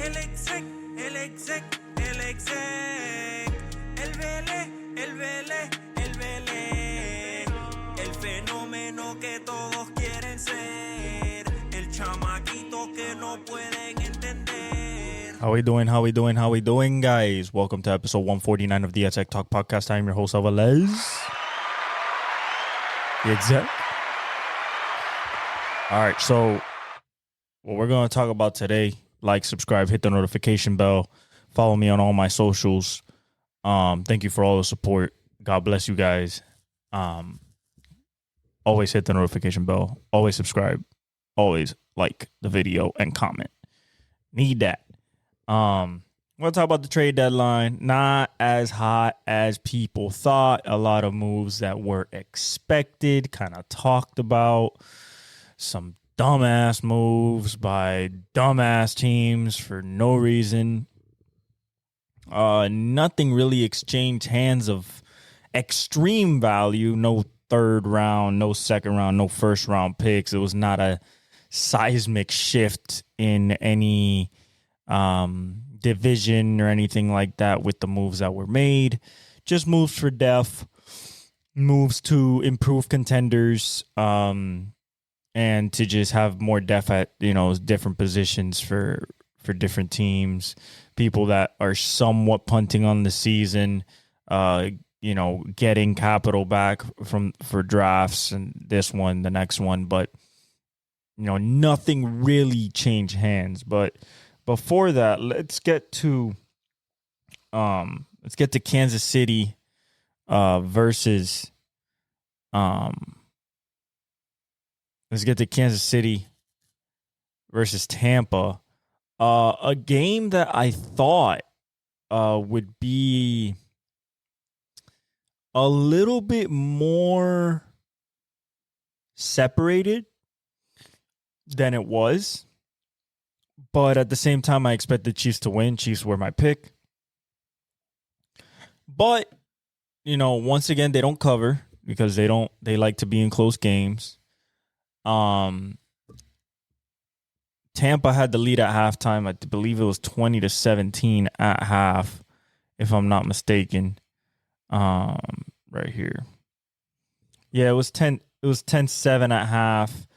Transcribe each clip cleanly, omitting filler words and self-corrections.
El exec, el exec, el exec. El Vélez, el Vélez. El fenómeno que todos quieren ser. El chamaquito que no pueden entender. How we doing, guys? Welcome to episode 149 of the Exec Talk Podcast. I am your host, Alvarez. The Exec. All right, so what we're going to talk about today, like, subscribe, hit the notification bell, follow me on all my socials. Thank you for all the support. God bless you guys. Always hit the notification bell, always subscribe, always like the video and comment. Need that. We'll talk about the trade deadline. Not as hot as people thought. A lot of moves that were expected, kind of talked about. Some dumbass moves by dumbass teams for no reason. Nothing really exchanged hands of extreme value. No third round, no second round, no first round picks. It was not a seismic shift in any division or anything like that with the moves that were made. Just moves for depth, moves to improve contenders, and to just have more depth at, different positions for different teams, people that are somewhat punting on the season, getting capital back for drafts and this one, the next one, but nothing really changed hands. But before that, let's get to Kansas City versus Tampa. A game that I thought would be a little bit more separated than it was. But at the same time, I expect the Chiefs to win. Chiefs were my pick. But, once again, they don't cover because they like to be in close games. Tampa had the lead at halftime. I believe it was 20-17 at half, if I'm not mistaken. Right here. Yeah, it was 10-7 at half.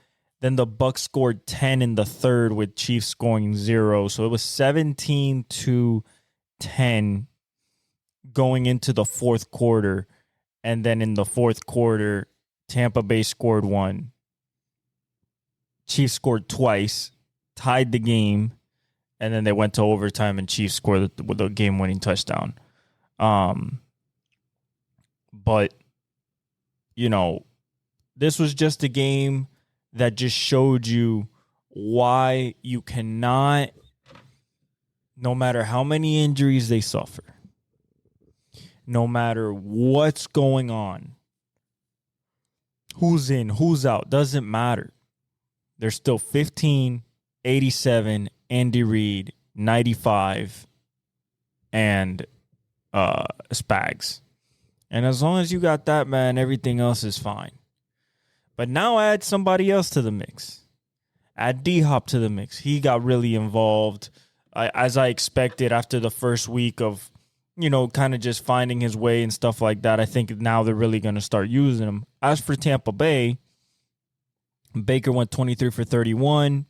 Then the Bucs scored 10 in the third with Chiefs scoring 0. So it was 17-10 going into the fourth quarter. And then in the fourth quarter, Tampa Bay scored 1. Chiefs scored twice, tied the game, and then they went to overtime and Chiefs scored the game-winning touchdown. But, this was just a game that just showed you why you cannot, no matter how many injuries they suffer, no matter what's going on, who's in, who's out, doesn't matter. There's still 15, 87, Andy Reid, 95, and Spags. And as long as you got that, man, everything else is fine. But now add somebody else to the mix. Add D-Hop to the mix. He got really involved, as I expected after the first week of, kind of just finding his way and stuff like that. I think now they're really going to start using him. As for Tampa Bay, Baker went 23 for 31,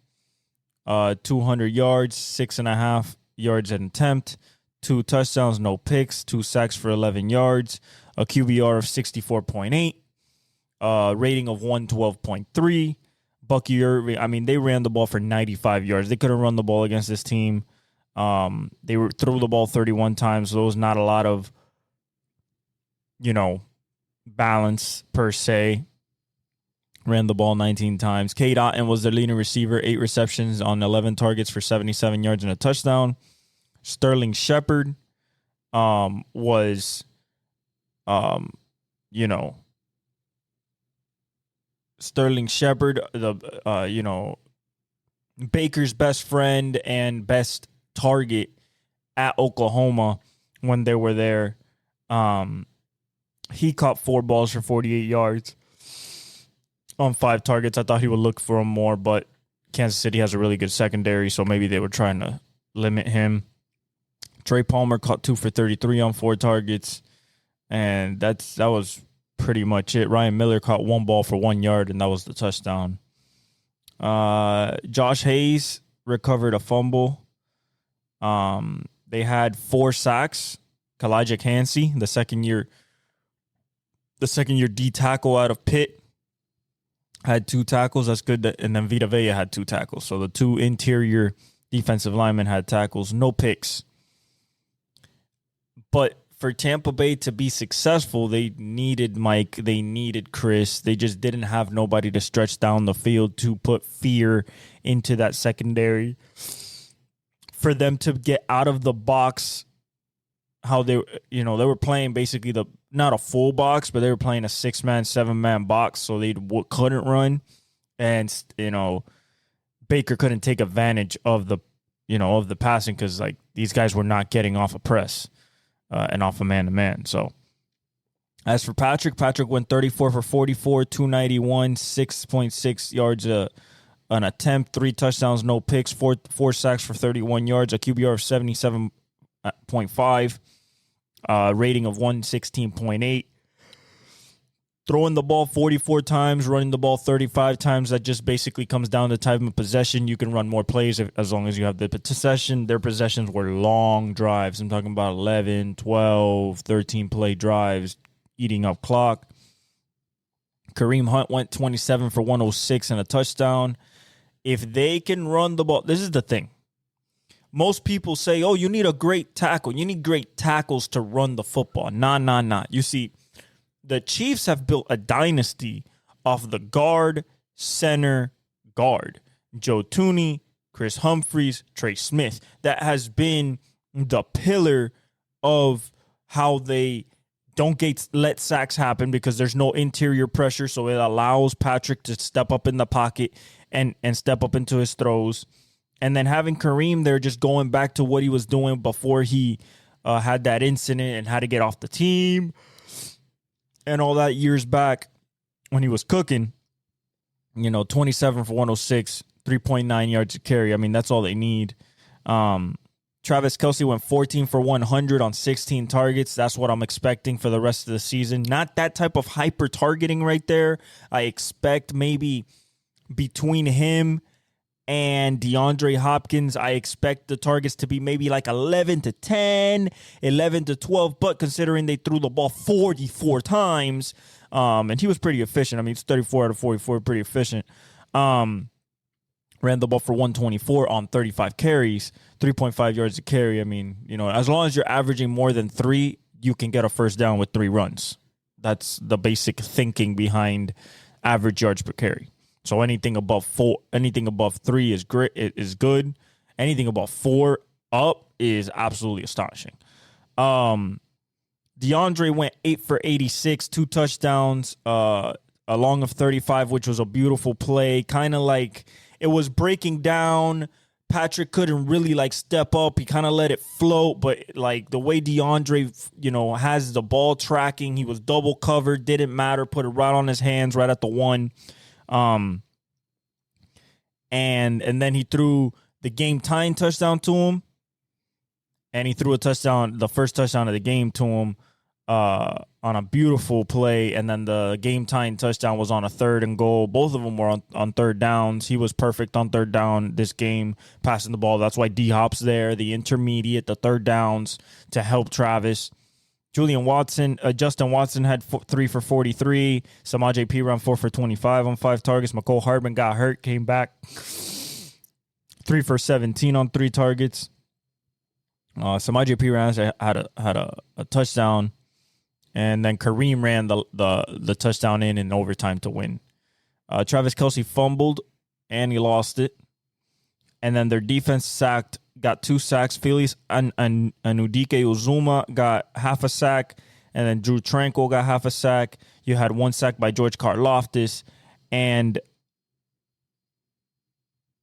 200 yards, 6.5 yards an attempt, 2 touchdowns, no picks, 2 sacks for 11 yards, a QBR of 64.8. Rating of 112.3. Bucky Irving, they ran the ball for 95 yards. They could have run the ball against this team. They threw the ball 31 times, so there was not a lot of, balance per se. Ran the ball 19 times. Cade Otton was their leading receiver, 8 receptions on 11 targets for 77 yards and a touchdown. Sterling Shepard was, Sterling Shepard, Baker's best friend and best target at Oklahoma when they were there. He caught 4 balls for 48 yards on 5 targets. I thought he would look for him more, but Kansas City has a really good secondary, so maybe they were trying to limit him. Trey Palmer caught 2 for 33 on 4 targets, and that was pretty much it. Ryan Miller caught 1 ball for 1 yard, and that was the touchdown. Josh Hayes recovered a fumble. They had 4 sacks. Kalijah Cansey, the second year D tackle out of Pitt, had 2 tackles. That's good. And then Vita Vea had 2 tackles. So the 2 interior defensive linemen had tackles. No picks. But for Tampa Bay to be successful, they needed Mike. They needed Chris. They just didn't have nobody to stretch down the field to put fear into that secondary. For them to get out of the box, how they were playing basically not a full box, but they were playing a 6-man, 7-man box, so they couldn't run, and Baker couldn't take advantage of the passing because like these guys were not getting off a press and off a man-to-man. So as for Patrick went 34 for 44, 291, 6.6 yards an attempt, 3 touchdowns, no picks, 4 sacks for 31 yards, a QBR of 77.5, rating of 116.8. Throwing the ball 44 times, running the ball 35 times. That just basically comes down to time of possession. You can run more plays as long as you have the possession. Their possessions were long drives. I'm talking about 11, 12, 13 play drives, eating up clock. Kareem Hunt went 27 for 106 and a touchdown. If they can run the ball, this is the thing. Most people say, oh, you need a great tackle. You need great tackles to run the football. Nah. You see, the Chiefs have built a dynasty off the guard, center, guard. Joe Thuney, Chris Humphries, Trey Smith. That has been the pillar of how they don't let sacks happen because there's no interior pressure, so it allows Patrick to step up in the pocket and step up into his throws. And then having Kareem there just going back to what he was doing before he had that incident and had to get off the team and all that years back when he was cooking, 27 for 106, 3.9 yards to carry. I mean, that's all they need. Travis Kelce went 14 for 100 on 16 targets. That's what I'm expecting for the rest of the season. Not that type of hyper targeting right there. I expect maybe between him and DeAndre Hopkins, I expect the targets to be maybe like 11 to 10, 11 to 12. But considering they threw the ball 44 times, and he was pretty efficient. I mean, it's 34 out of 44, pretty efficient. Ran the ball for 124 on 35 carries, 3.5 yards a carry. I mean, as long as you're averaging more than 3, you can get a first down with 3 runs. That's the basic thinking behind average yards per carry. So anything above 3 is great. It is good. Anything above 4 up is absolutely astonishing. DeAndre went 8 for 86, 2 touchdowns, a long of 35, which was a beautiful play. Kind of like it was breaking down. Patrick couldn't really step up. He kind of let it float, but the way DeAndre, has the ball tracking, he was double covered, didn't matter, put it right on his hands, right at the 1. And then he threw the game tying touchdown to him, and he threw the first touchdown of the game to him on a beautiful play, and then the game tying touchdown was on a 3rd and goal. Both of them were on 3rd downs. He was perfect on 3rd down this game, passing the ball. That's why D-Hop's there, the intermediate, the 3rd downs to help Travis. Justin Watson had 3 for 43. Samaje Perine 4 for 25 on 5 targets. McCole Hardman got hurt, came back 3 for 17 on 3 targets. Samaje Perine had a touchdown, and then Kareem ran the touchdown in overtime to win. Travis Kelce fumbled, and he lost it. And then their defense got 2 sacks. Felix and Udike Uzuma got half a sack, and then Drew Tranquil got half a sack. You had 1 sack by George Karlaftis, and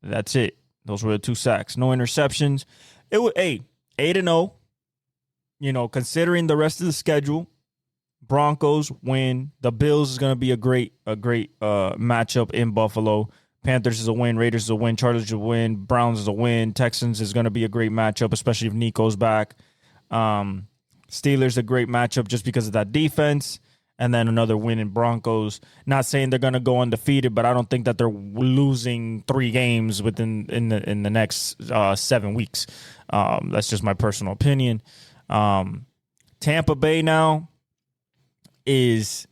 that's it. Those were the 2 sacks. No interceptions. It was 8-0. Considering the rest of the schedule, Broncos win. The Bills is going to be a great matchup in Buffalo. Panthers is a win. Raiders is a win. Chargers is a win. Browns is a win. Texans is going to be a great matchup, especially if Nico's back. Steelers a great matchup just because of that defense. And then another win in Broncos. Not saying they're going to go undefeated, but I don't think that they're losing 3 games in the next 7 weeks. That's just my personal opinion. Tampa Bay now is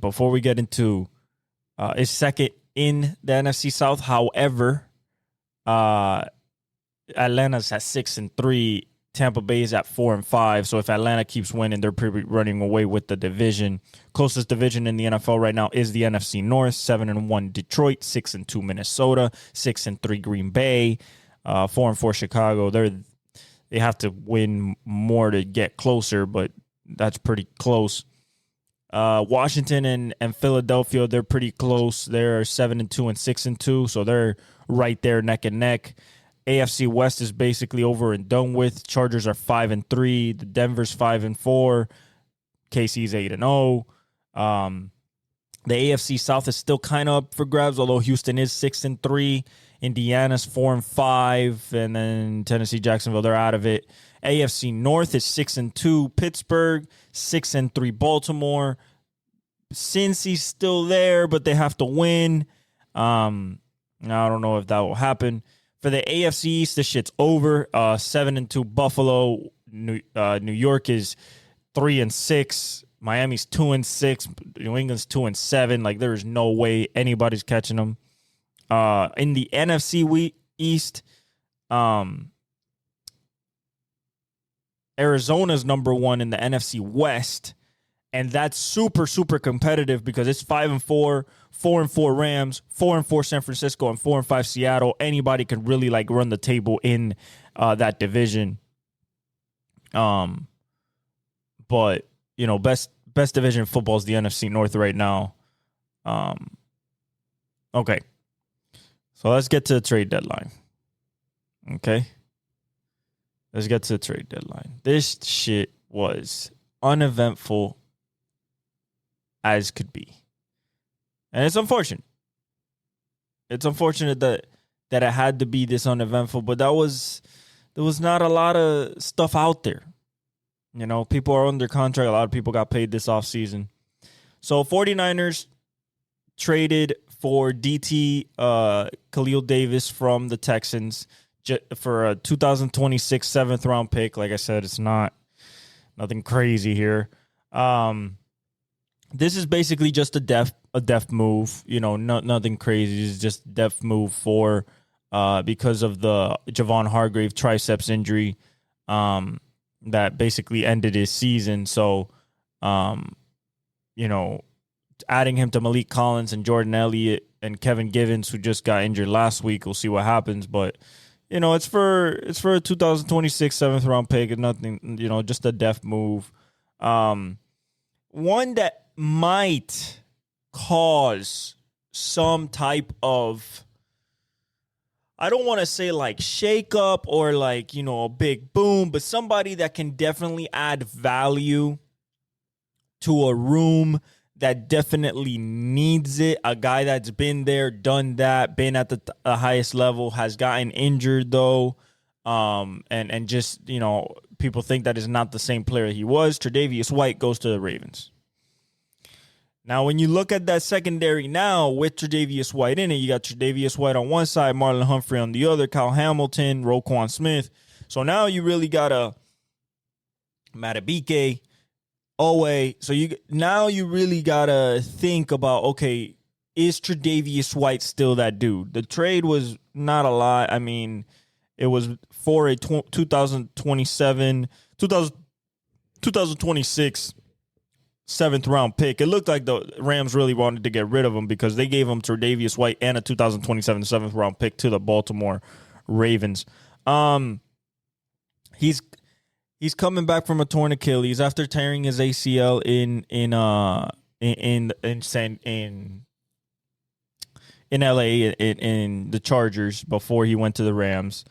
before we get into is second in the NFC South. However, Atlanta's at 6-3. Tampa Bay is at 4-5. So if Atlanta keeps winning, they're pretty running away with the division. Closest division in the NFL right now is the NFC North. 7-1 Detroit, 6-2 Minnesota, 6-3 Green Bay, 4-4 Chicago. They have to win more to get closer, but that's pretty close. Washington and Philadelphia, they're pretty close. They're 7-2 and 6-2, so they're right there neck and neck. AFC West is basically over and done with. Chargers are 5-3. The Denver's 5-4. KC's 8-0. The AFC South is still kind of up for grabs, although Houston is 6-3. Indiana's 4-5, and then Tennessee, Jacksonville, they're out of it. AFC North is 6-2. Pittsburgh, 6-3. Baltimore. Cincy's still there, but they have to win. I don't know if that will happen. For the AFC East, this shit's over. 7-2 Buffalo. New York is 3-6. Miami's 2-6. New England's 2-7. Like, there is no way anybody's catching them. In the NFC East, Arizona's number 1 in the NFC West. And that's super, super competitive because it's 5-4, 4-4 Rams, 4-4 San Francisco, and 4-5 Seattle. Anybody can really like run the table in that division. But you know, best division in football is the NFC North right now. Okay, so let's get to the trade deadline. Okay, let's get to the trade deadline. This shit was uneventful as could be. And it's unfortunate. It's unfortunate that it had to be this uneventful, but there was not a lot of stuff out there. You know, people are under contract. A lot of people got paid this offseason. So 49ers traded for DT Khalil Davis from the Texans for a 2026 7th round pick. Like I said, it's nothing crazy here. This is basically just a depth move, you know, nothing crazy. It's just a depth move for because of the Javon Hargrave triceps injury that basically ended his season. So, you know, adding him to Malik Collins and Jordan Elliott and Kevin Givens, who just got injured last week, we'll see what happens. But, you know, it's for a 2026 7th round pick and nothing, you know, just a depth move. One that might cause some type of, I don't want to say like shake up or like, you know, a big boom, but somebody that can definitely add value to a room that definitely needs it. A guy that's been there, done that, been at the highest level, has gotten injured though. And just, you know, people think that is not the same player he was. Tre'Davious White goes to the Ravens. Now, when you look at that secondary now with Tre'Davious White in it, you got Tre'Davious White on one side, Marlon Humphrey on the other, Kyle Hamilton, Roquan Smith. So now you really got a Matabike, Owe. So you really got to think about, okay, is Tre'Davious White still that dude? The trade was not a lot. I mean, it was for a 2026 7th round pick. It looked like the Rams really wanted to get rid of him because they gave him Tre'Davious White and a 2027 7th round pick to the Baltimore Ravens. He's coming back from a torn Achilles after tearing his ACL in LA in the Chargers before he went to the Rams.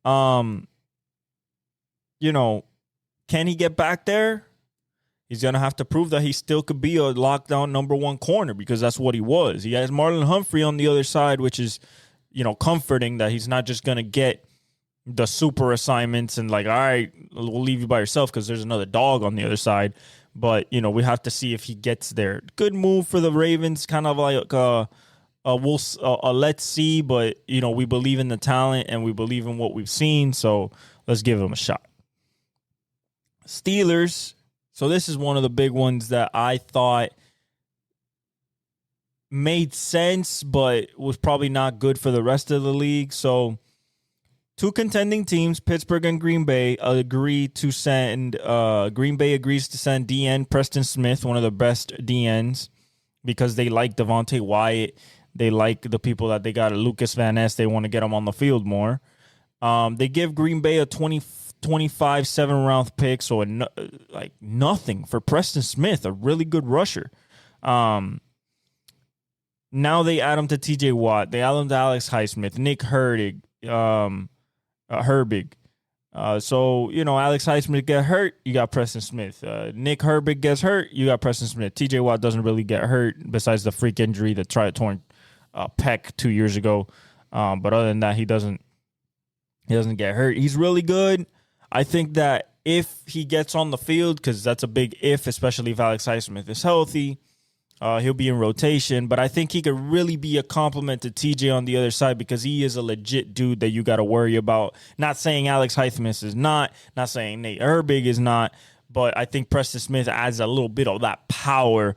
You know, can he get back there? He's going to have to prove that he still could be a lockdown number one corner because that's what he was. He has Marlon Humphrey on the other side, which is, comforting that he's not just going to get the super assignments and like, all right, we'll leave you by yourself because there's another dog on the other side. But, we have to see if he gets there. Good move for the Ravens, kind of like let's see, but, we believe in the talent and we believe in what we've seen, so let's give him a shot. Steelers. So this is one of the big ones that I thought made sense, but was probably not good for the rest of the league. So two contending teams, Pittsburgh and Green Bay, agree to send Green Bay agrees to send DN Preston Smith, one of the best DNs, because they like Devontae Wyatt. They like the people that they got, Lucas Van Ness. They want to get him on the field more. They give Green Bay a 25 7th-round pick, so nothing for Preston Smith, a really good rusher. Now they add him to T.J. Watt. They add him to Alex Highsmith, Nick Herbig. So, Alex Highsmith get hurt, you got Preston Smith. Nick Herbig gets hurt, you got Preston Smith. T.J. Watt doesn't really get hurt besides the freak injury, the torn pec 2 years ago. But other than that, he doesn't get hurt. He's really good. I think that if he gets on the field, because that's a big if, especially if Alex Highsmith is healthy, he'll be in rotation. But I think he could really be a compliment to TJ on the other side because he is a legit dude that you got to worry about. Not saying Alex Highsmith is not saying Nate Herbig is not, but I think Preston Smith adds a little bit of that power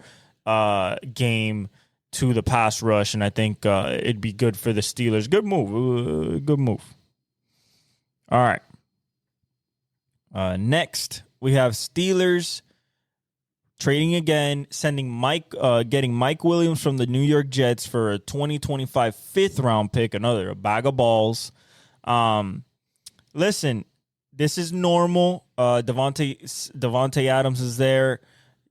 game to the pass rush, and I think it'd be good for the Steelers. Good move. Good move. All right. Next, we have Steelers trading again, getting Mike Williams from the New York Jets for a 2025 5th-round pick, a bag of balls. Listen, this is normal. Devontae Adams is there.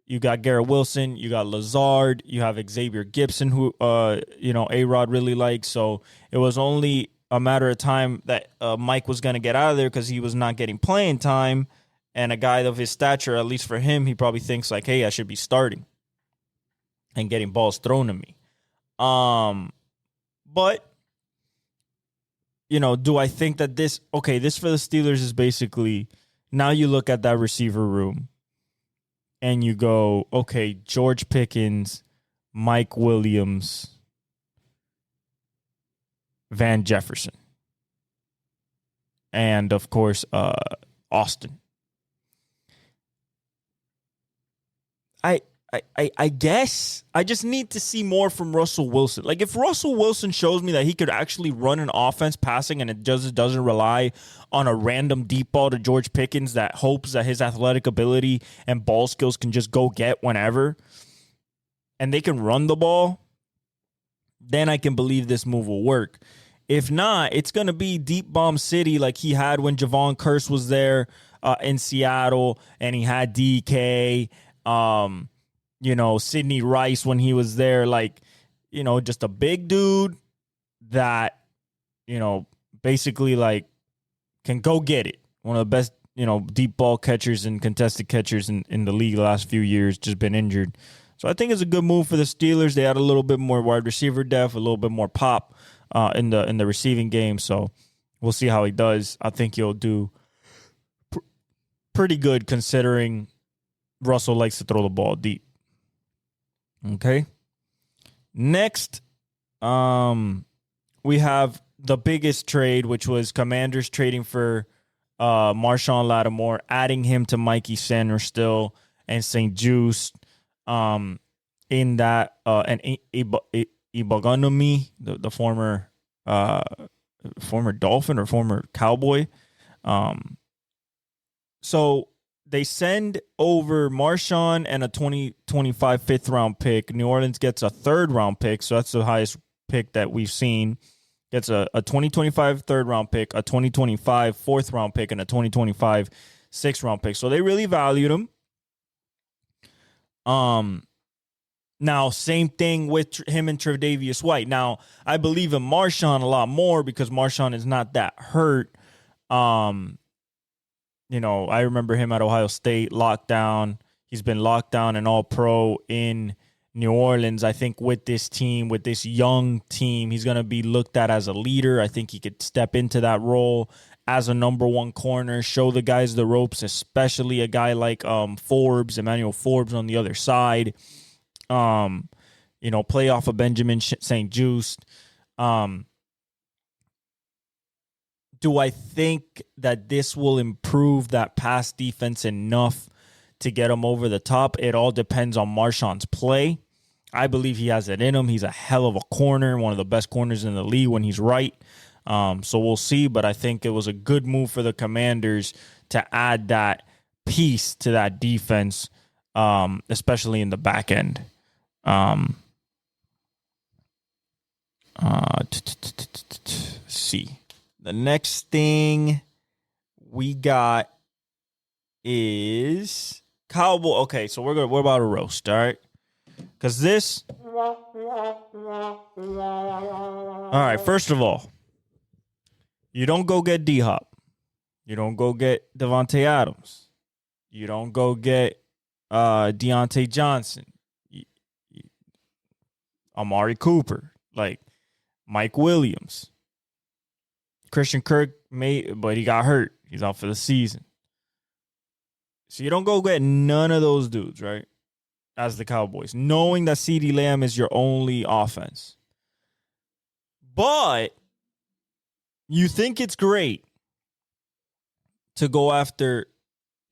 You got Garrett Wilson. You got Lazard. You have Xavier Gibson, who A-Rod really likes. So it was only a matter of time that Mike was going to get out of there because he was not getting playing time. And a guy of his stature, at least for him, he probably thinks like, hey, I should be starting and getting balls thrown to me. But, do I think that this for the Steelers is basically, now you look at that receiver room and you go, okay, George Pickens, Mike Williams, Van Jefferson, and of course, Austin. I guess I just need to see more from Russell Wilson. Like, if Russell Wilson shows me that he could actually run an offense passing and it just doesn't rely on a random deep ball to George Pickens that hopes that his athletic ability and ball skills can just go get whenever, and they can run the ball, then I can believe this move will work. If not, it's going to be deep bomb city like he had when Javon Curse was there in Seattle, and he had DK, Sidney Rice when he was there, just a big dude that, basically can go get it. One of the best, deep ball catchers and contested catchers in the league the last few years, just been injured. So I think it's a good move for the Steelers. They had a little bit more wide receiver depth, a little bit more pop in the receiving game. So we'll see how he does. I think he'll do pretty good considering Russell likes to throw the ball deep. Okay. Next, we have the biggest trade, which was Commanders trading for Marshawn Lattimore, adding him to Mikey Sanders still and St. Juice. In that, and Ibogonomi, the former Dolphin or former Cowboy. So they send over Marshawn and a 2025 5th-round pick. New Orleans gets a 3rd-round pick, so that's the highest pick that we've seen. Gets a 2025 3rd-round pick, a 2025 4th-round pick, and a 2025 6th-round pick. So they really valued him. Now, same thing with him and Tre'Davious White. Now, I believe in Marshawn a lot more because Marshawn is not that hurt. I remember him at Ohio State, lockdown. He's been locked down and all pro in New Orleans. I think with this team, with this young team, he's going to be looked at as a leader. I think he could step into that role as a number one corner, show the guys the ropes, especially a guy like Emmanuel Forbes on the other side. Play off of Benjamin St. Juste. Do I think that this will improve that pass defense enough to get him over the top? It all depends on Marshawn's play. I believe he has it in him. He's a hell of a corner, one of the best corners in the league when he's right. So we'll see, but I think it was a good move for the Commanders to add that piece to that defense, especially in the back end. See. The next thing we got is Cowboy. Okay, so we're about to roast, all right? Because this. All right, first of all, you don't go get D-Hop. You don't go get Devontae Adams. You don't go get Deontay Johnson. Amari Cooper. Like Mike Williams. Christian Kirk but he got hurt. He's out for the season. So you don't go get none of those dudes, right? As the Cowboys, knowing that CeeDee Lamb is your only offense. But you think it's great to go after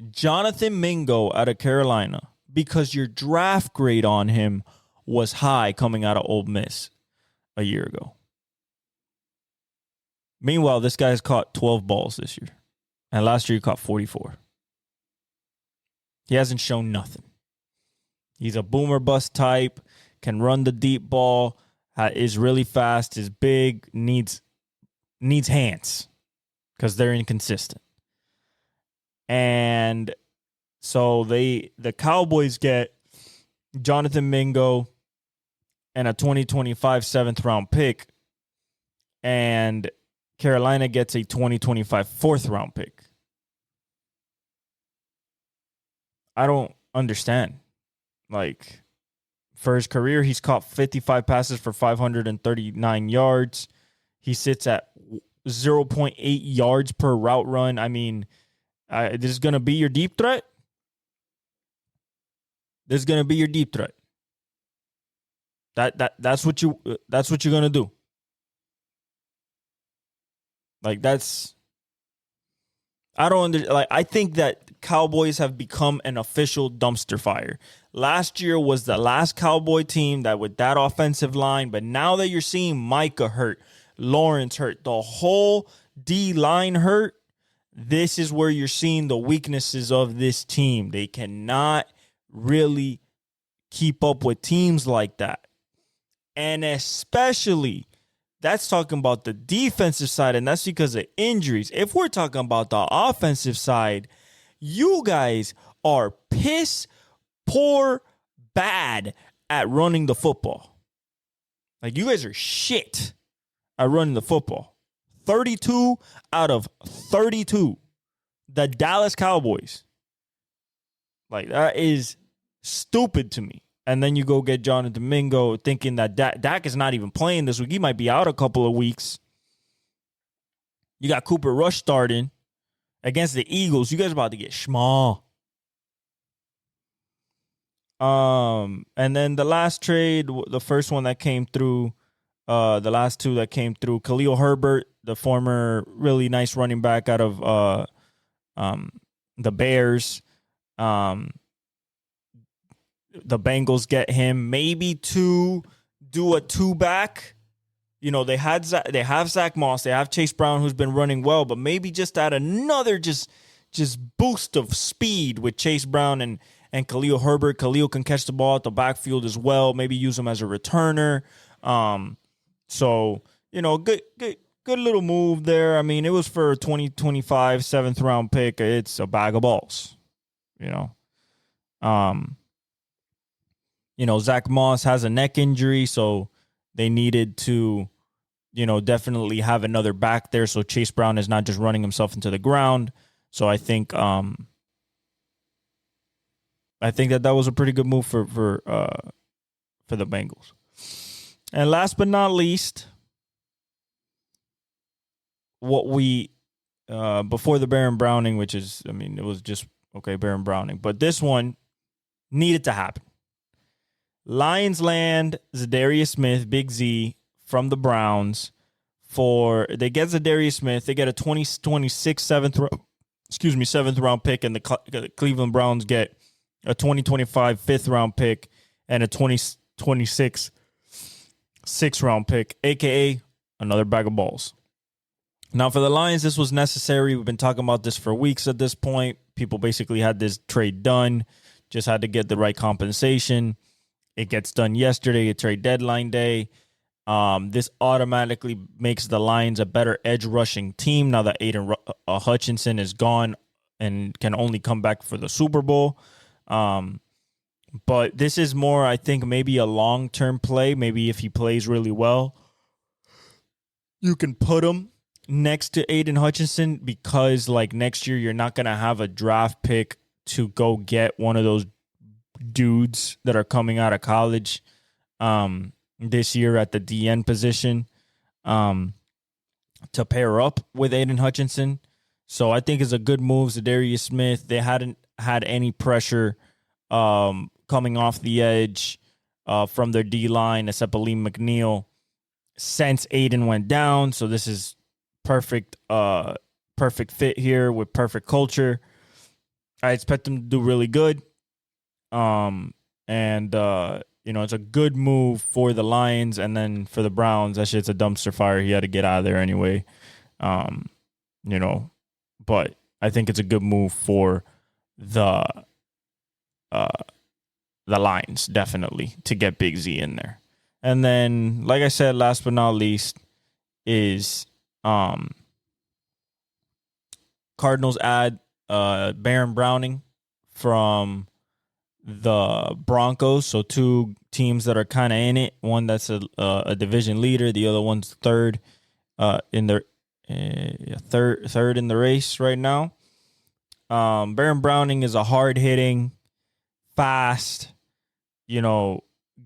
Jonathan Mingo out of Carolina because your draft grade on him was high coming out of Ole Miss a year ago. Meanwhile, this guy's caught 12 balls this year. And last year he caught 44. He hasn't shown nothing. He's a boomer bust type, can run the deep ball, is really fast, is big, needs hands because they're inconsistent. And so the Cowboys get Jonathan Mingo and a 2025 7th-round pick, and Carolina gets a 2025 4th-round pick. I don't understand. Like, for his career, he's caught 55 passes for 539 yards. He sits at 0.8 yards per route run. I mean, this is going to be your deep threat? This is going to be your deep threat. That's what you're going to do. Like, I think that Cowboys have become an official dumpster fire. Last year was the last Cowboy team that with that offensive line, but now that you're seeing Micah hurt, Lawrence hurt, the whole D-line hurt, this is where you're seeing the weaknesses of this team. They cannot really keep up with teams like that. And especially, that's talking about the defensive side, and that's because of injuries. If we're talking about the offensive side, you guys are piss poor bad at running the football. Like, you guys are shit at running the football. 32 out of 32. The Dallas Cowboys. Like, that is stupid to me. And then you go get Jonathan Mingo thinking that Dak is not even playing this week. He might be out a couple of weeks. You got Cooper Rush starting against the Eagles. You guys are about to get small. And then the last trade, the first one that came through, the last two that came through, Khalil Herbert, the former really nice running back out of the Bears. The Bengals get him maybe to do a two-back. You know, they have Zach Moss, they have Chase Brown, who's been running well, but maybe just add another just boost of speed with Chase Brown and Khalil Herbert. Khalil can catch the ball at the backfield as well. Maybe use him as a returner. So, you know, good little move there. I mean, it was for a 2025 7th-round pick. It's a bag of balls, you know. Zach Moss has a neck injury, so they needed to, definitely have another back there so Chase Brown is not just running himself into the ground. So I think I think that was a pretty good move for the Bengals. And last but not least, what we before the Baron Browning, which is, I mean, it was just okay, Baron Browning, but this one needed to happen. Lions land Zadarius Smith, Big Z, from the Browns. They get Zadarius Smith. They get a 2026 seventh round pick, and the Cleveland Browns get a 2025 fifth round pick and a 2026 sixth round pick, aka another bag of balls. Now, for the Lions, this was necessary. We've been talking about this for weeks at this point. People basically had this trade done, just had to get the right compensation. It gets done yesterday, a trade deadline day. This automatically makes the Lions a better edge rushing team now that Aiden Hutchinson is gone and can only come back for the Super Bowl. But this is more, I think, maybe a long-term play. Maybe if he plays really well, you can put him next to Aiden Hutchinson, because like next year you're not going to have a draft pick to go get one of those dudes that are coming out of college this year at the DN position to pair up with Aiden Hutchinson. So I think it's a good move. Zadarius Smith, they hadn't had any pressure coming off the edge from their D-line, except Aleem McNeil, since Aiden went down. So this is perfect fit here with perfect culture. I expect them to do really good. It's a good move for the Lions, and then for the Browns, that shit's a dumpster fire. He had to get out of there anyway. But I think it's a good move for the Lions, definitely, to get Big Z in there. And then, like I said, last but not least is Cardinals add Baron Browning from the Broncos. So two teams that are kind of in it. One that's a division leader. The other one's third in the third in the race right now. Baron Browning is a hard-hitting, fast,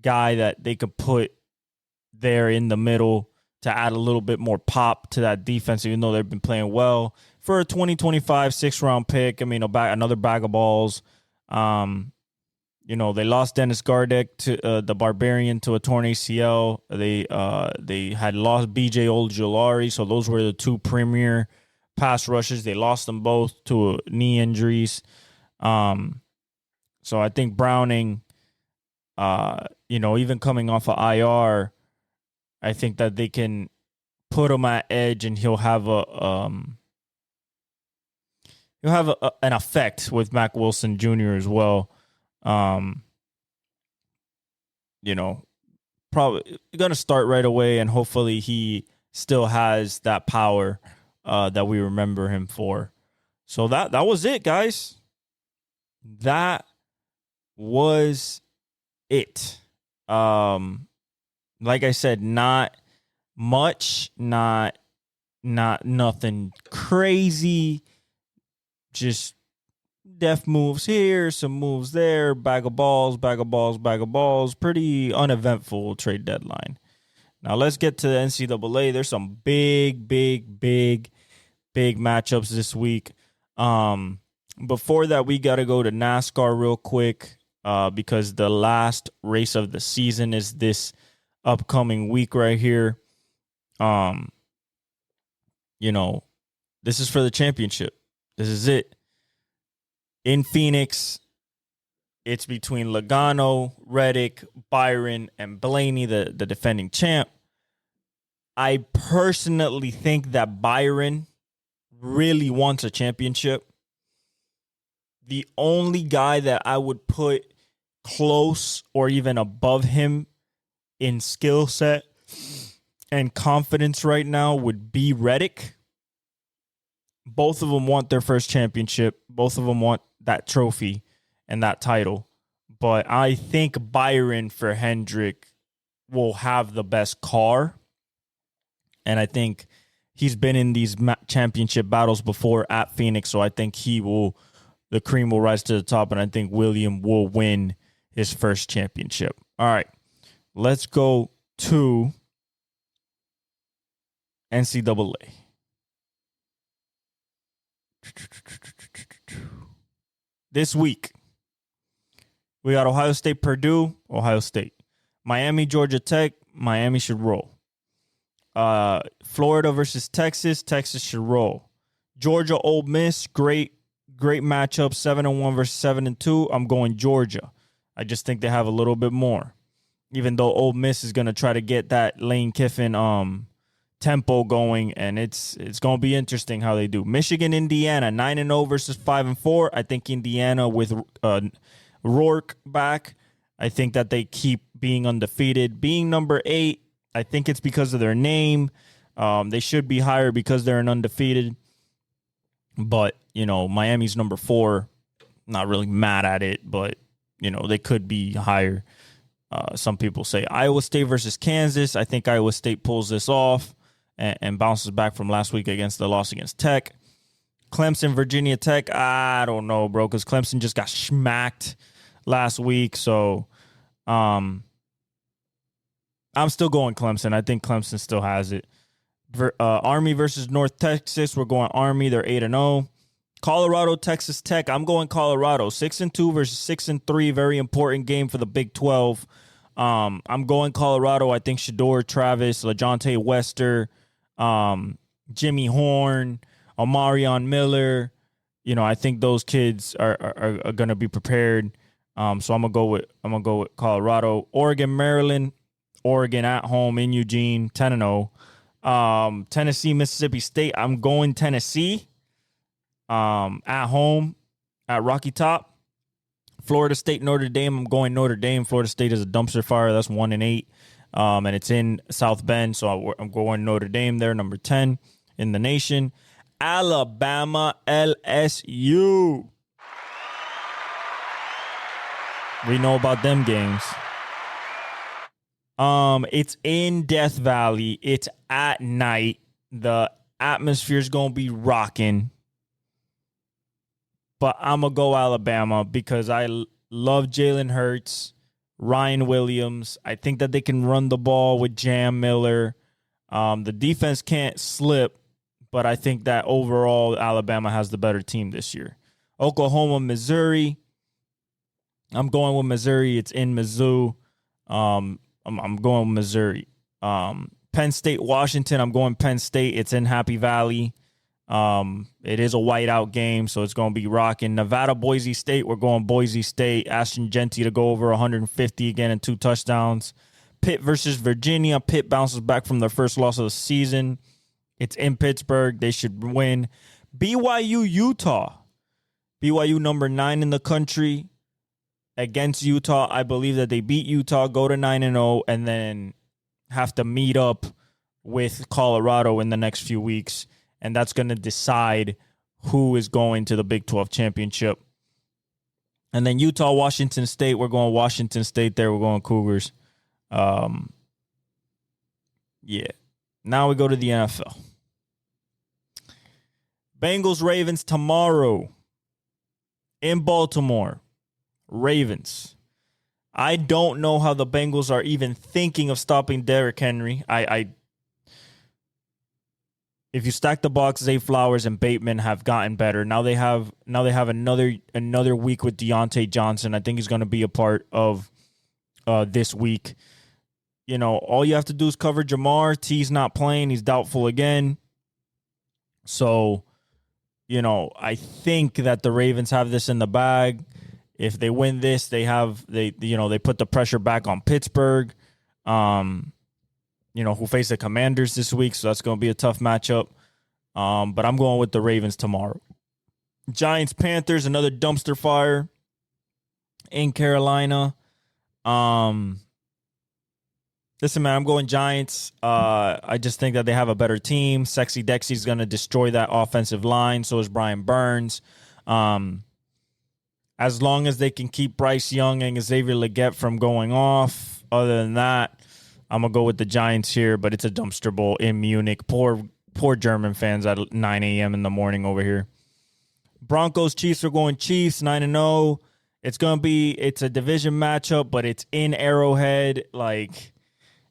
guy that they could put there in the middle to add a little bit more pop to that defense, even though they've been playing well. For a 2025 sixth-round pick, I mean, another bag of balls. They lost Dennis Gardeck to the Barbarian to a torn ACL. They had lost B.J. Ojulari, so those were the two premier pass rushers. They lost them both to knee injuries. So I think Browning, even coming off of IR, I think that they can put him at edge, and he'll have an effect with Mac Wilson Jr. as well. Probably going to start right away, and hopefully he still has that power that we remember him for. So that was it, guys. That was it. Like I said, not much, not nothing crazy, just def moves here, some moves there, bag of balls. Pretty uneventful trade deadline. Now let's get to the NCAA. There's some big matchups this week. Before that, we got to go to NASCAR real quick because the last race of the season is this upcoming week right here. This is for the championship. This is it. In Phoenix, it's between Logano, Reddick, Byron, and Blaney, the defending champ. I personally think that Byron really wants a championship. The only guy that I would put close or even above him in skill set and confidence right now would be Reddick. Both of them want their first championship. Both of them want that trophy and that title. But I think Byron for Hendrick will have the best car. And I think he's been in these championship battles before at Phoenix, so I think he will the cream will rise to the top, and I think William will win his first championship. All right, let's go to NCAA. This week, we got Ohio State, Purdue, Ohio State. Miami, Georgia Tech, Miami should roll. Florida versus Texas, Texas should roll. Georgia, Ole Miss, great matchup, 7-1 versus 7-2. I'm going Georgia. I just think they have a little bit more. Even though Ole Miss is going to try to get that Lane Kiffin tempo going, and it's going to be interesting how they do. Michigan, Indiana, 9-0 versus 5-4. I think Indiana with Rourke back, I think that they keep being undefeated. Being number 8, I think it's because of their name. They should be higher because they're an undefeated. But, Miami's number 4. Not really mad at it, but, they could be higher. Some people say Iowa State versus Kansas. I think Iowa State pulls this off and bounces back from last week against the loss against Tech. Clemson, Virginia Tech. I don't know, bro, because Clemson just got smacked last week. So I'm still going Clemson. I think Clemson still has it. Army versus North Texas. We're going Army. They're 8-0. Colorado, Texas Tech. I'm going Colorado. 6-2 versus 6-3. Very important game for the Big 12. I'm going Colorado. I think Shedeur Travis, LaJohntay Wester, Jimmy Horn, Omarion Miller. I think those kids are going to be prepared. So I'm gonna go with Colorado. Oregon, Maryland. Oregon at home in Eugene, 10-0. Tennessee, Mississippi State. I'm going Tennessee. At home at Rocky Top. Florida State, Notre Dame. I'm going Notre Dame. Florida State is a dumpster fire. That's 1-8. And it's in South Bend. So I'm going Notre Dame there, number 10 in the nation. Alabama, LSU. We know about them games. It's in Death Valley. It's at night. The atmosphere's going to be rocking. But I'm going to go Alabama because I love Jalen Hurts, Ryan Williams. I think that they can run the ball with Jam Miller. The defense can't slip, but I think that overall Alabama has the better team this year. Oklahoma, Missouri. I'm going with Missouri. It's in Mizzou. I'm going with Missouri. Penn State, Washington. I'm going Penn State. It's in Happy Valley. It is a whiteout game, so it's going to be rocking. Nevada, Boise State. We're going Boise State. Ashton Genty to go over 150 again and 2 touchdowns. Pitt versus Virginia. Pitt bounces back from their first loss of the season. It's in Pittsburgh. They should win. BYU, Utah. BYU number 9 in the country against Utah. I believe that they beat Utah, go to 9-0, and then have to meet up with Colorado in the next few weeks. And that's going to decide who is going to the Big 12 championship. And then Utah, Washington State. We're going Washington State there. We're going Cougars. Yeah. Now we go to the NFL. Bengals, Ravens tomorrow in Baltimore. Ravens. I don't know how the Bengals are even thinking of stopping Derrick Henry. If you stack the box, Zay Flowers and Bateman have gotten better. Now they have another week with Deontay Johnson. I think he's going to be a part of this week. All you have to do is cover Jamar. T's not playing. He's doubtful again. So, I think that the Ravens have this in the bag. If they win this, they put the pressure back on Pittsburgh. Who face the Commanders this week, so that's going to be a tough matchup. But I'm going with the Ravens tomorrow. Giants, Panthers, another dumpster fire in Carolina. Listen, man, I'm going Giants. I just think that they have a better team. Sexy Dexy's going to destroy that offensive line. So is Brian Burns. As long as they can keep Bryce Young and Xavier Legette from going off. Other than that, I'm going to go with the Giants here, but it's a dumpster bowl in Munich. Poor German fans at 9 a.m. in the morning over here. Broncos, Chiefs are going Chiefs, 9-0. It's a division matchup, but it's in Arrowhead, like,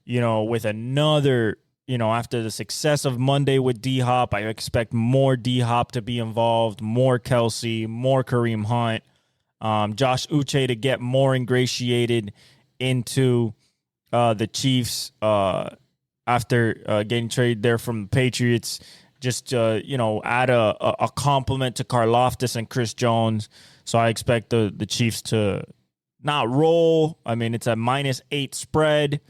with another, after the success of Monday with D-Hop, I expect more D-Hop to be involved, more Kelsey, more Kareem Hunt, Josh Uche to get more ingratiated into the Chiefs after getting traded there from the Patriots. Just, add a compliment to Karlaftis and Chris Jones. So I expect the Chiefs to not roll. I mean, it's a -8 spread.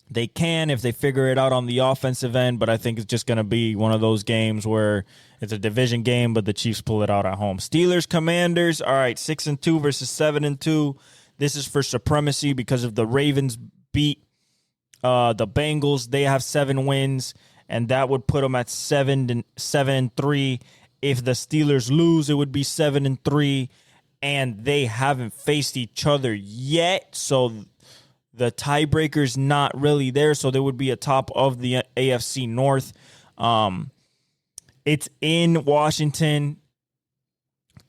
They can if they figure it out on the offensive end, but I think it's just going to be one of those games where it's a division game, but the Chiefs pull it out at home. Steelers, Commanders, all right, 6-2 versus 7-2. This is for supremacy because of the Ravens beat the Bengals. They have 7 wins, and that would put them at 7-3. If the Steelers lose, it would be 7-3, and they haven't faced each other yet, so the tiebreaker's not really there, so they would be atop of the AFC North. It's in Washington.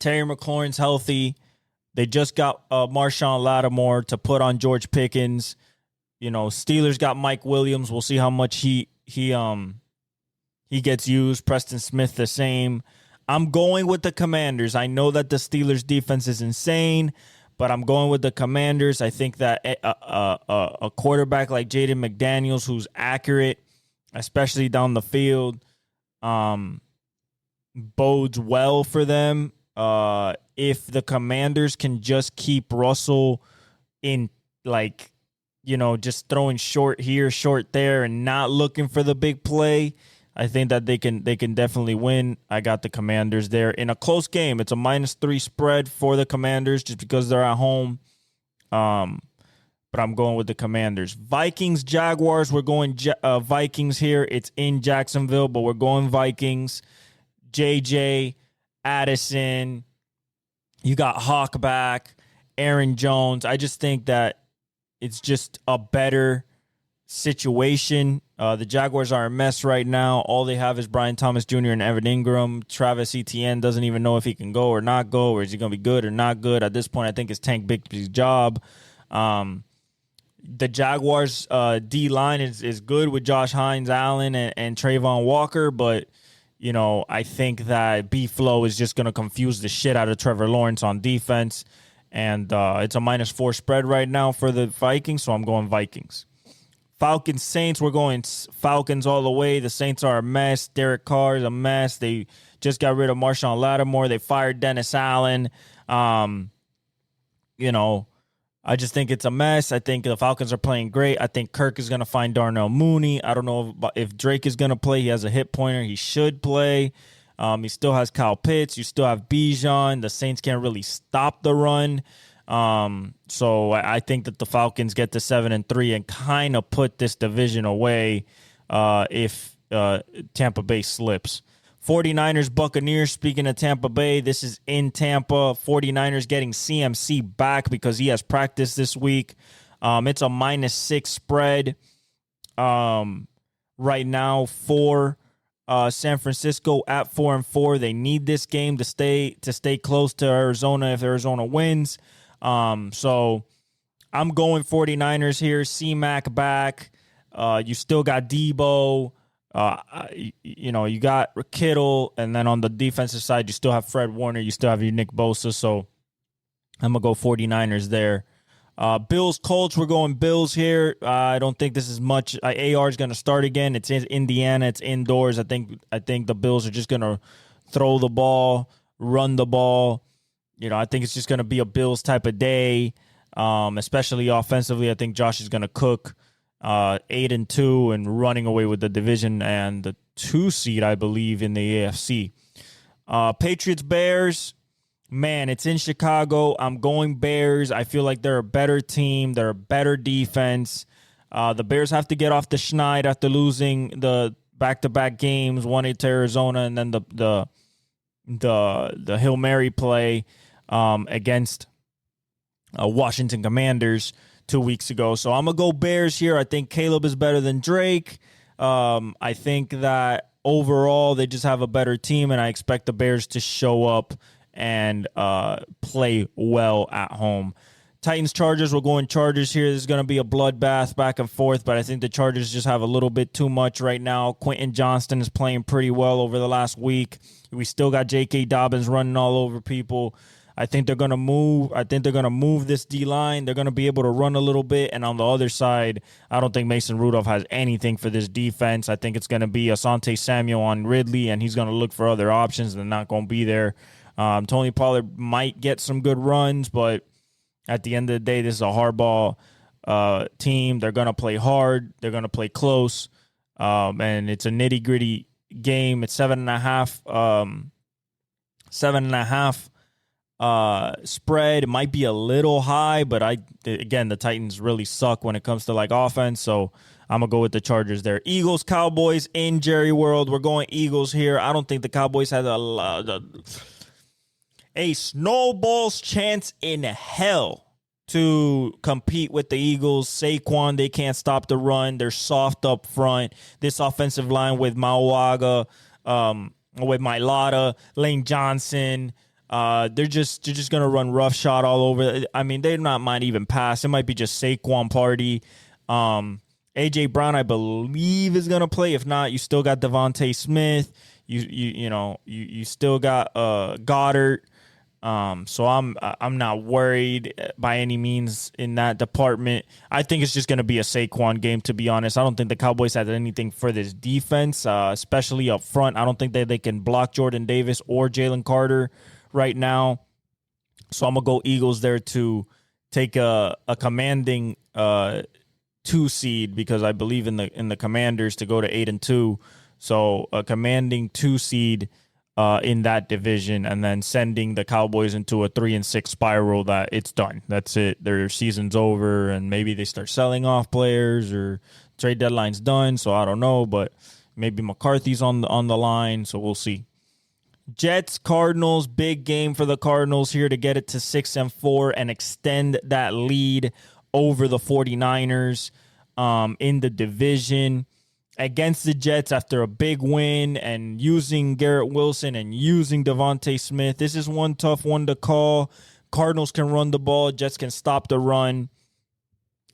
Terry McLaurin's healthy. They just got Marshawn Lattimore to put on George Pickens. Steelers got Mike Williams. We'll see how much he gets used. Preston Smith the same. I'm going with the Commanders. I know that the Steelers defense is insane, but I'm going with the Commanders. I think that a quarterback like Jaden McDaniels, who's accurate, especially down the field, bodes well for them. If the Commanders can just keep Russell in, just throwing short here, short there, and not looking for the big play, I think that they can definitely win. I got the Commanders there in a close game. It's a -3 spread for the Commanders just because they're at home. But I'm going with the Commanders. Vikings, Jaguars. We're going Vikings here. It's in Jacksonville, but we're going Vikings. JJ, Addison. You got Hawk back. Aaron Jones. I just think that it's just a better situation. The Jaguars are a mess right now. All they have is Brian Thomas Jr. and Evan Ingram. Travis Etienne doesn't even know if he can go or not go, or is he going to be good or not good. At this point, I think it's Tank Bigsby's job. The Jaguars' D-line is good with Josh Hines, Allen, and Trayvon Walker, but, I think that B-Flow is just going to confuse the shit out of Trevor Lawrence on defense, and it's a -4 spread right now for the Vikings, so I'm going Vikings. Falcons, Saints, we're going Falcons all the way. The Saints are a mess. Derek Carr is a mess. They just got rid of Marshawn Lattimore. They fired Dennis Allen. I just think it's a mess. I think the Falcons are playing great. I think Kirk is going to find Darnell Mooney. I don't know if Drake is going to play. He has a hip pointer. He should play. He still has Kyle Pitts. You still have Bijan. The Saints can't really stop the run. So I think that the Falcons get to 7-3 and kind of put this division away if Tampa Bay slips. 49ers, Buccaneers. Speaking of Tampa Bay, this is in Tampa. 49ers getting CMC back because he has practice this week. It's a -6 spread right now for San Francisco at 4-4. They need this game to stay close to Arizona if Arizona wins. So I'm going 49ers here. C-Mac back. You still got Debo. You got Kittle. And then on the defensive side, you still have Fred Warner. You still have your Nick Bosa. So I'm going to go 49ers there. Bills, Colts, we're going Bills here. I don't think this is much. AR is going to start again. It's in Indiana. It's indoors. I think the Bills are just going to throw the ball, run the ball. I think it's just going to be a Bills type of day, especially offensively. I think Josh is going to cook 8-2 and running away with the division and the 2 seed, I believe, in the AFC. Patriots, Bears. Man, it's in Chicago. I'm going Bears. I feel like they're a better team. They're a better defense. The Bears have to get off the schneid after losing the back-to-back games, 1-8 to Arizona, and then the Hail Mary play against Washington Commanders 2 weeks ago. So I'm going to go Bears here. I think Caleb is better than Drake. I think that overall, they just have a better team, and I expect the Bears to show up and play well at home. Titans-Chargers, we're going Chargers here. This is going to be a bloodbath back and forth, but I think the Chargers just have a little bit too much right now. Quentin Johnston is playing pretty well over the last week. We still got J.K. Dobbins running all over people. I think they're going to move. I think they're going to move this D-line. They're going to be able to run a little bit. And on the other side, I don't think Mason Rudolph has anything for this defense. I think it's going to be Asante Samuel on Ridley, and he's going to look for other options. They're not going to be there. Tony Pollard might get some good runs, but at the end of the day, this is a hardball team. They're going to play hard. They're going to play close. And it's a nitty-gritty game. It's 7.5. 7.5 spread. It might be a little high, but again, the Titans really suck when it comes to like offense. So I'm going to go with the Chargers there. Eagles, Cowboys in Jerry World. We're going Eagles here. I don't think the Cowboys have a snowball's chance in hell to compete with the Eagles. Saquon, they can't stop the run. They're soft up front. This offensive line with Mauaga, with Mailata, Lane Johnson, they're just gonna run roughshod all over. I mean, they might even pass. It might be just Saquon party. AJ Brown, I believe, is gonna play. If not, you still got Devontae Smith. You still got Goddard. So I'm not worried by any means in that department. I think it's just going to be a Saquon game, to be honest. I don't think the Cowboys have anything for this defense, especially up front. I don't think that they can block Jordan Davis or Jalen Carter right now. So I'm going to go Eagles there to take a commanding 2 seed, because I believe in the Commanders to go to 8-2. So a commanding 2 seed in that division, and then sending the Cowboys into a 3-6 spiral that it's done. That's it. Their season's over, and maybe they start selling off players, or trade deadline's done. So I don't know, but maybe McCarthy's on the line. So we'll see. Jets, Cardinals, big game for the Cardinals here to get it to 6-4 and extend that lead over the 49ers in the division. Against the Jets after a big win and using Garrett Wilson and using Devontae Smith. This is one tough one to call. Cardinals can run the ball. Jets can stop the run.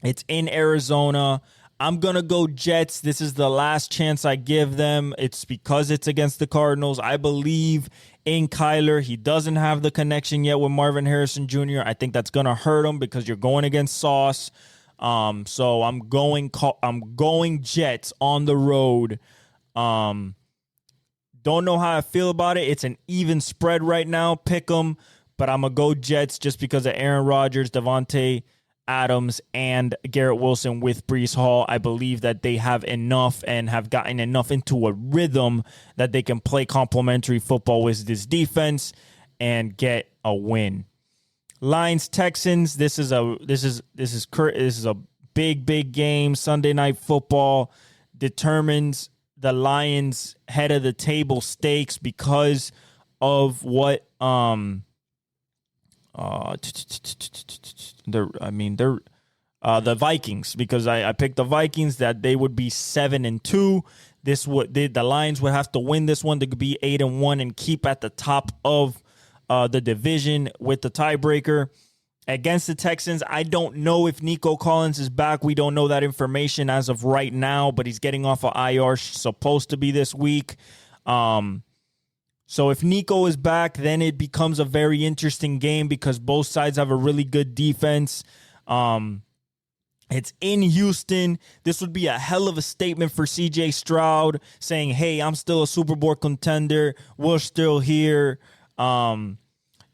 It's in Arizona. I'm going to go Jets. This is the last chance I give them. It's because it's against the Cardinals. I believe in Kyler. He doesn't have the connection yet with Marvin Harrison Jr. I think that's going to hurt him because you're going against Sauce. So I'm going Jets on the road. Don't know how I feel about it. It's an even spread right now. Pick them, but I'm gonna go Jets just because of Aaron Rodgers, Devontae Adams, and Garrett Wilson with Breece Hall. I believe that they have enough and have gotten enough into a rhythm that they can play complementary football with this defense and get a win. Lions, Texans. This is a big game. Sunday Night Football determines the Lions' head of the table stakes because of what the Vikings, because I picked the Vikings that they would be 7-2. The Lions would have to win this one to be 8-1 and keep at the top of the division with the tiebreaker. Against the Texans, I don't know if Nico Collins is back. We don't know that information as of right now, but he's getting off of IR, supposed to be this week. So if Nico is back, then it becomes a very interesting game because both sides have a really good defense. It's in Houston. This would be a hell of a statement for CJ Stroud, saying, hey, I'm still a Super Bowl contender. We're still here.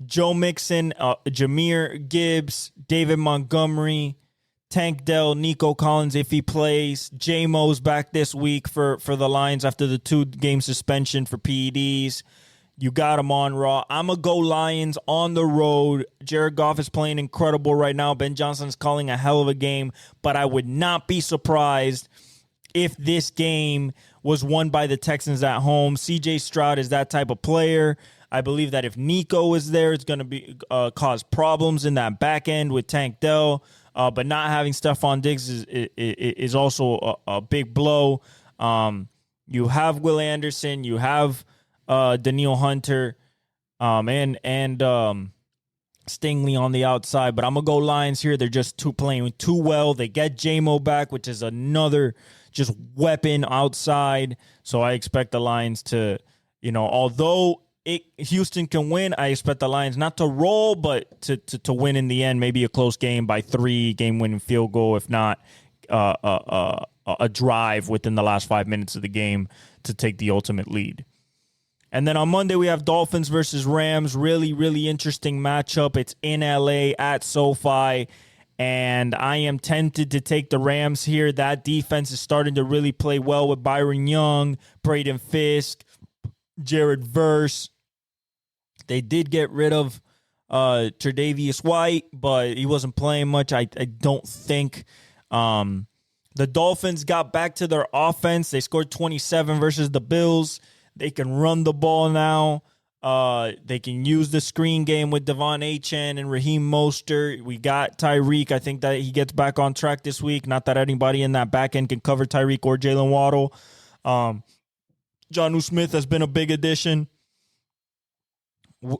Joe Mixon, Jahmyr Gibbs, David Montgomery, Tank Dell, Nico Collins if he plays. J-Mo's back this week for the Lions after the 2-game suspension for PEDs. You got him on Raw. I'm going to go Lions on the road. Jared Goff is playing incredible right now. Ben Johnson is calling a hell of a game, but I would not be surprised if this game was won by the Texans at home. CJ Stroud is that type of player. I believe that if Nico is there, it's going to be cause problems in that back end with Tank Dell. But not having Stephon Diggs is also a big blow. You have Will Anderson. You have Daniil Hunter and Stingley on the outside. But I'm going to go Lions here. They're just playing too well. They get J-Mo back, which is another just weapon outside. So I expect the Lions to, although Houston can win, I expect the Lions not to roll, but to win in the end. Maybe a close game by 3, game-winning field goal. If not, a drive within the last 5 minutes of the game to take the ultimate lead. And then on Monday, we have Dolphins versus Rams. Really, really interesting matchup. It's in LA at SoFi, and I am tempted to take the Rams here. That defense is starting to really play well with Byron Young, Braden Fisk, Jared Verse. They did get rid of Tre'Davious White, but he wasn't playing much, I don't think. The Dolphins got back to their offense. They scored 27 versus the Bills. They can run the ball now. They can use the screen game with Devon Achane and Raheem Mostert. We got Tyreek. I think that he gets back on track this week. Not that anybody in that back end can cover Tyreek or Jalen Waddle. Jonnu Smith has been a big addition.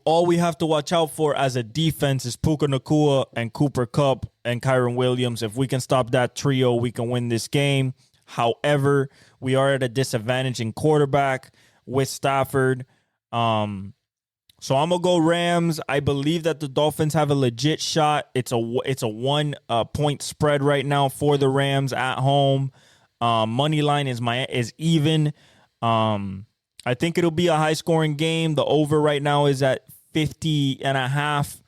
All we have to watch out for as a defense is Puka Nacua and Cooper Kupp and Kyron Williams. If we can stop that trio, we can win this game. However, we are at a disadvantage in quarterback with Stafford. So I'm going to go Rams. I believe that the Dolphins have a legit shot. It's a 1 point spread right now for the Rams at home. Money line is even. I think it'll be a high-scoring game. The over right now is at 50.5.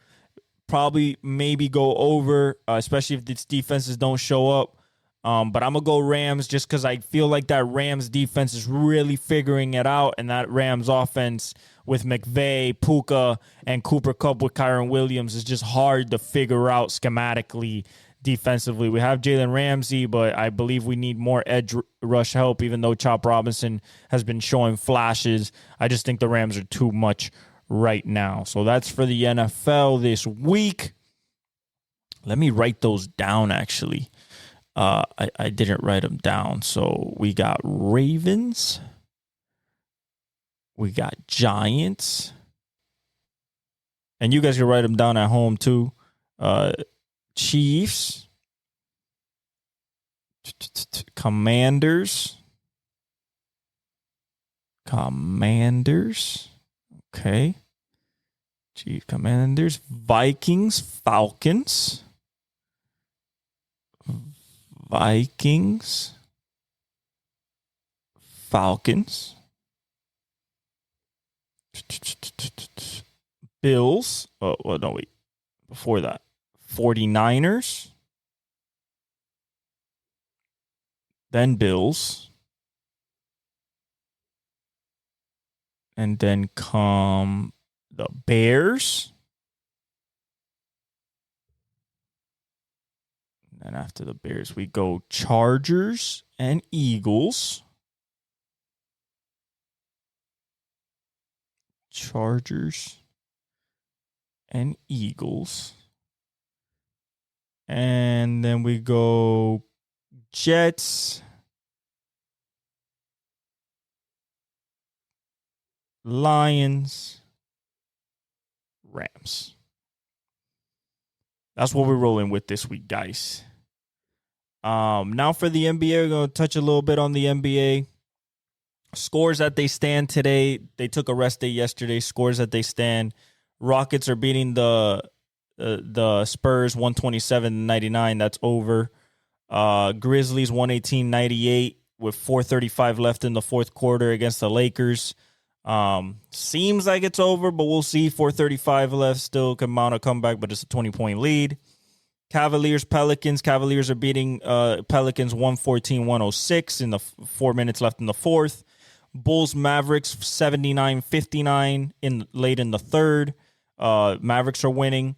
Probably maybe go over, especially if these defenses don't show up. But I'm going to go Rams just because I feel like that Rams defense is really figuring it out, and that Rams offense with McVay, Puka, and Cooper Kupp with Kyron Williams is just hard to figure out schematically defensively. We have Jalen Ramsey, but I believe we need more edge rush help, even though Chop Robinson has been showing flashes. I just think the Rams are too much right now. So that's for the NFL this week. Let me write those down, actually. I didn't write them down. So we got Ravens. We got Giants. And you guys can write them down at home, too. Chiefs, Commanders, okay. Chiefs, Commanders, Vikings, Falcons, Bills. Oh, well, no, wait. Before that. 49ers, then Bills, and then come the Bears, and after the Bears we go Chargers and Eagles. And then we go Jets, Lions, Rams. That's what we're rolling with this week, guys. Now for the NBA, we're going to touch a little bit on the NBA. Scores that they stand today. They took a rest day yesterday. Scores that they stand. Rockets are beating the Spurs 127-99. That's over. Grizzlies 118-98 with 4:35 left in the fourth quarter against the Lakers. Seems like it's over, but we'll see. 4:35 left. Still can mount a comeback, but it's a 20-point lead. Cavaliers, Pelicans. Cavaliers are beating Pelicans 114-106 in the 4 minutes left in the fourth. Bulls, Mavericks 79-59 late in the third. Mavericks are winning.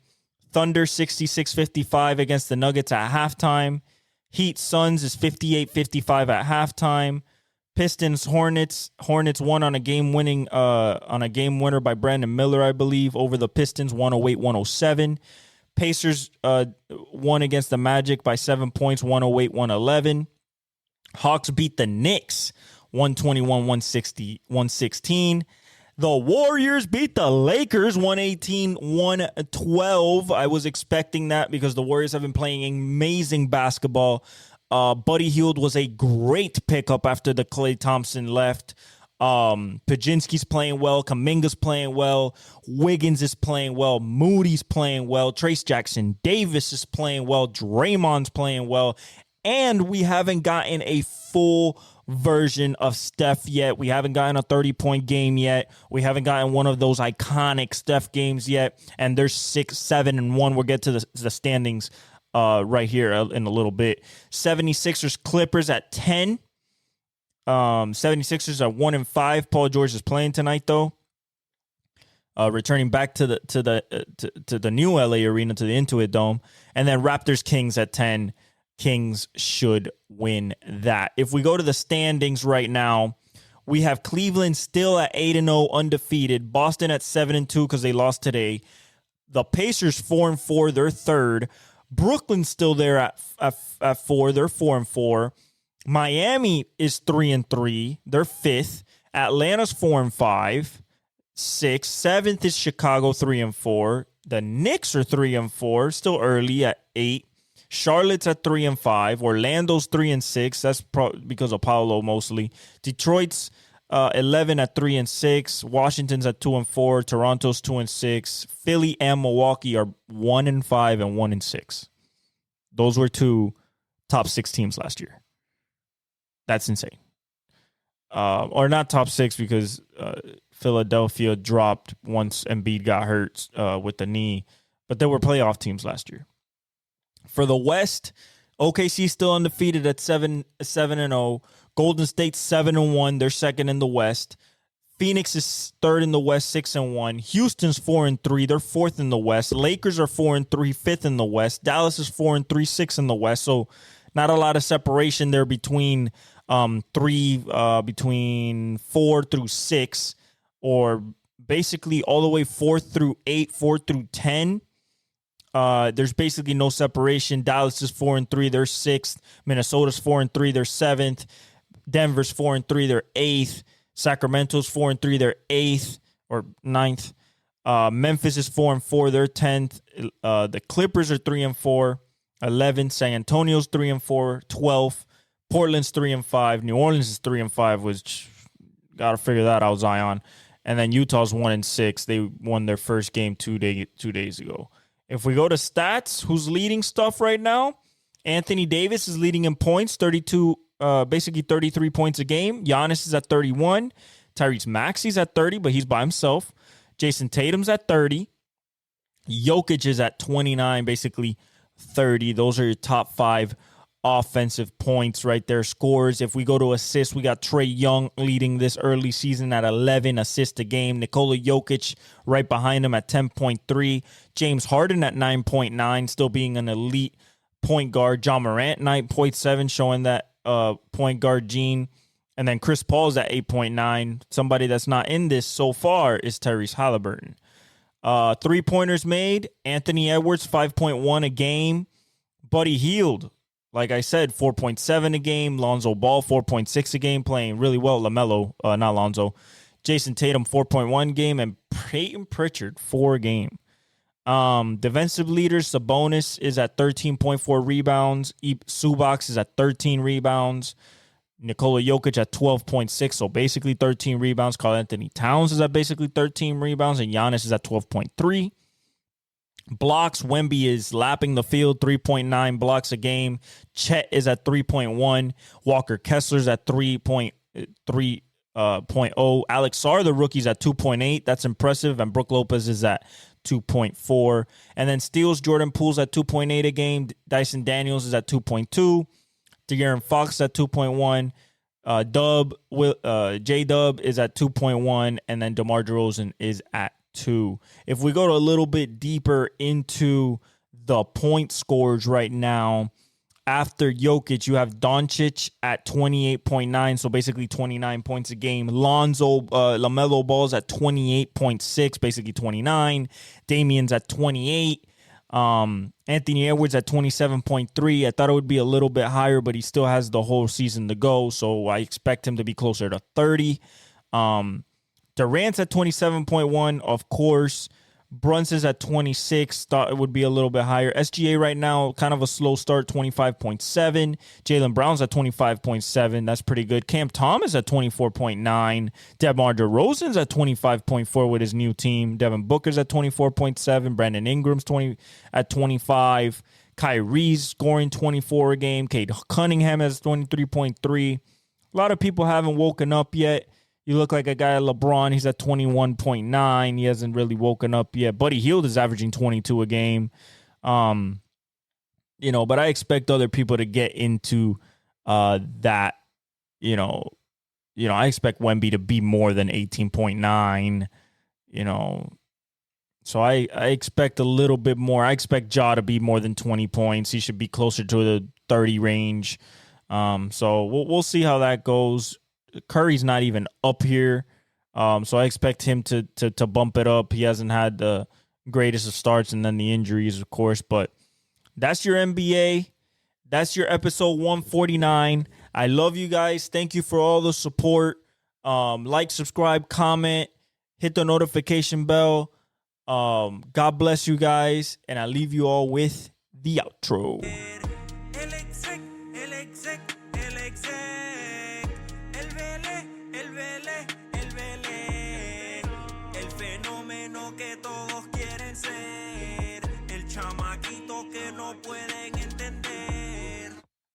Thunder 66-55 against the Nuggets at halftime. Heat, Suns is 58-55 at halftime. Pistons, Hornets won on a game winner by Brandon Miller, I believe, over the Pistons 108-107. Pacers won against the Magic by 7 points, 108-111. Hawks beat the Knicks 121-160, 116. The Warriors beat the Lakers 118-112. I was expecting that because the Warriors have been playing amazing basketball. Buddy Hield was a great pickup after the Klay Thompson left. Pajinski's playing well. Kuminga's playing well. Wiggins is playing well. Moody's playing well. Trace Jackson Davis is playing well. Draymond's playing well. And we haven't gotten a full version of Steph yet. We haven't gotten a 30-point game yet. We haven't gotten one of those iconic Steph games yet. And there's 6, 7, and 1. We'll get to the standings right here in a little bit. 76ers Clippers at 10. 76ers are 1-5. Paul George is playing tonight though. Returning back to the new LA arena, to the Intuit Dome, and then Raptors Kings at 10. Kings should win that. If we go to the standings right now, we have Cleveland still at 8-0 undefeated. Boston at 7-2 because they lost today. The Pacers 4-4, they're third. Brooklyn's still there at 4, they're 4-4. Miami is 3-3. They're fifth. Atlanta's 4-5. 6th. 7th is Chicago 3-4. The Knicks are 3-4. Still early at 8. Charlotte's at 3-5. Orlando's 3-6. That's because of Paolo mostly. Detroit's 11 at 3-6. Washington's at 2-4. Toronto's 2-6. Philly and Milwaukee are 1-5 and 1-6. Those were 2 top 6 teams last year. That's insane. Or not top 6 because Philadelphia dropped once Embiid got hurt with the knee. But they were playoff teams last year. For the West, OKC still undefeated at 7-0. Golden State 7-1. They're second in the West. Phoenix is third in the West, 6-1. Houston's 4-3. They're fourth in the West. Lakers are 4-3, fifth in the West. Dallas is 4-3, sixth in the West. So not a lot of separation there between between 4 through 6, or basically all the way 4 through 8, 4 through 10. There's basically no separation. Dallas is 4-3, they're 6th. Minnesota's 4-3, they're 7th. Denver's 4-3, they're 8th. Sacramento's 4-3, they're 8th or 9th. Memphis is 4-4, they're 10th. The Clippers are 3-4, 11th. San Antonio's 3-4, 12th. Portland's 3-5. New Orleans is 3-5, which gotta figure that out, Zion. And then Utah's 1-6. They won their first game 2 days ago. If we go to stats, who's leading stuff right now? Anthony Davis is leading in points, 32, basically 33 points a game. Giannis is at 31. Tyrese Maxey's at 30, but he's by himself. Jason Tatum's at 30. Jokic is at 29, basically 30. Those are your top 5 offensive points right there. Scores. If we go to assists, we got Trae Young leading this early season at 11 assists a game. Nikola Jokic right behind him at 10.3. James Harden at 9.9, still being an elite point guard. John Morant 9.7, showing that point guard gene. And then Chris Paul's at 8.9. Somebody that's not in this so far is Tyrese Halliburton. 3-pointers made. Anthony Edwards 5.1 a game. Buddy Hield, like I said, 4.7 a game. Lonzo Ball, 4.6 a game, playing really well. LaMelo, not Lonzo. Jason Tatum, 4.1 game. And Peyton Pritchard, 4 a game. Defensive leaders, Sabonis is at 13.4 rebounds. Zubac is at 13 rebounds. Nikola Jokic at 12.6, so basically 13 rebounds. Karl Anthony Towns is at basically 13 rebounds. And Giannis is at 12.3. Blocks, Wemby is lapping the field, 3.9 blocks a game. Chet is at 3.1. Walker Kessler's at 3.0. Alex Sarr, the rookie's at 2.8. That's impressive. And Brook Lopez is at 2.4. And then steals, Jordan Poole's at 2.8 a game. Dyson Daniels is at 2.2. De'Aaron Fox at 2.1. J-Dub is at 2.1. And then DeMar DeRozan is at 2. If we go to a little bit deeper into the point scores right now, after Jokic, you have Doncic at 28.9, so basically 29 points a game. LaMelo Ball's at 28.6, basically 29. Damian's at 28. Anthony Edwards at 27.3. I thought it would be a little bit higher, but he still has the whole season to go, so I expect him to be closer to 30. Durant's at 27.1, of course. Brunson's at 26. Thought it would be a little bit higher. SGA right now, kind of a slow start, 25.7. Jaylen Brown's at 25.7. That's pretty good. Cam Thomas at 24.9. DeMar DeRozan's at 25.4 with his new team. Devin Booker's at 24.7. Brandon Ingram's at 25. Kyrie's scoring 24 a game. Cade Cunningham has 23.3. A lot of people haven't woken up yet. You look like a guy at LeBron. He's at 21.9. He hasn't really woken up yet. Buddy Hield is averaging 22 a game. But I expect other people to get into that. I expect Wemby to be more than 18.9. So I expect a little bit more. I expect Ja to be more than 20 points. He should be closer to the 30 range. So we'll see how that goes. Curry's not even up here, so I expect him to bump it up. He hasn't had the greatest of starts, and then the injuries, of course. But that's your NBA. That's your episode 149. I love you guys. Thank you for all the support. Like, subscribe, comment, hit the notification bell. God bless you guys, and I leave you all with the outro.